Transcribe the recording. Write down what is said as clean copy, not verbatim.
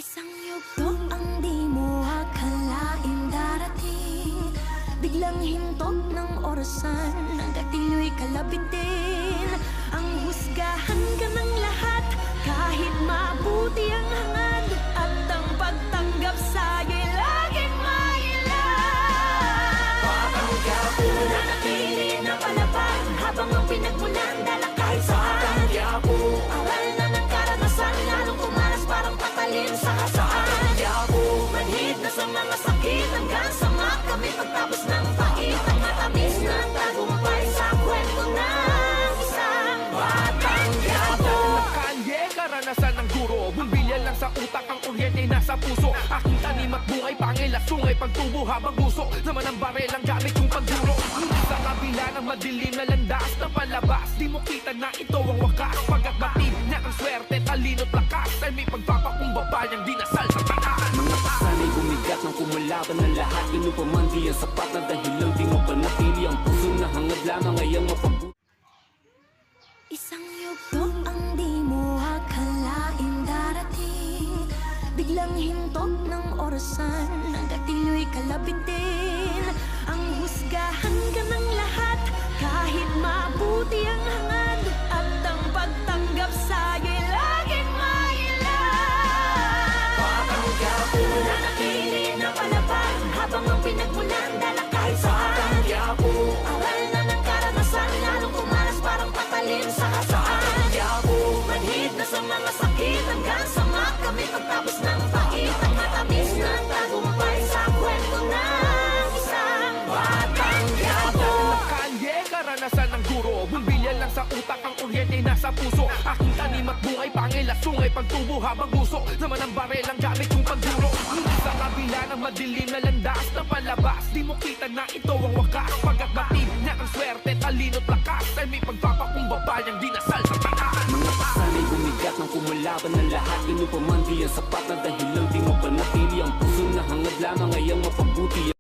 Isang yugto ang di mo akalain darating, biglang hintok ng orasan, hanggat ilo'y kalapit din. Ang husgahan ka ng lahat, kahit mabuti ang hangad, at ang pagtanggap sa'yo'y laging mailan. Patanggap mo na napili na palaban, habang ang pinagmulan dala kahit saan. Patanggap mo aral na ng karanasan, lalong kumalas parang patalin sa kasaan. Patanggap mo manhid na sa mga sakit, hanggang sama kami pagtapos ng pait. Ang matamis na tagumpay sa kwento ng isang patanggap mo. Kalye, karanasan ng guro, bumbilyan lang sa utak, ang kuryente nasa puso. Aking tanim at bungay, pangil at sungay, pagtubo habang gusto naman ang barel ang gamit kong pagduro. Sa kabila ng madilim na landas na palabas, di mo kita na ito ang wakas. Pagkat batid na ang swerte, talino't lakas, ay may pagpapakumbaba niyang dinasal sa taas. Mga pasanay bumigat ng kumulaban ng lahat, ganun pa man di yan sapat na dahil lang di mo panatili ang puso na hangad lamang ay ang mapabuti. Isang yugto ang di mo akalain darating, biglang hintok ng orasan, hanggat ilo'y kalapit din. Ang husgahan ka ng lahat, kahit mabuti ang hangad, at ang pagtanggap sa'yo'y laging mailan. Patanggap mo na napili na palaban, habang ang pinagmulan dala kahit saan. Patanggap mo aral na ng karanasan, lalong kumalas parang patalin sa kasaan. Patanggap mo manhid na sa mga sakit, hanggang sama kami pagtapos ng pait. Ang matamis na tagumpay sa kwento ng isang patanggap mo. Kalye, karanasan ng guro, bumbilyan lang sa utak, ang kuryente nasa puso. Aking tanim at bungay, pangil at sungay, pagtubo habang gusto naman ang barel ang gamit kong pagduro. Sa kabila ng madilim na landas na palabas, di mo kita na ito ang wakas. Pagkat batid na ang swerte, talino't lakas, ay may pagpapakumbaba niyang dinasal sa taas. Mga pasanay bumigat ng kumulaban ng lahat, ganun pa man di yan sapat na dahil lang di mo panatili ang puso na hangad lamang ay ang mapabuti.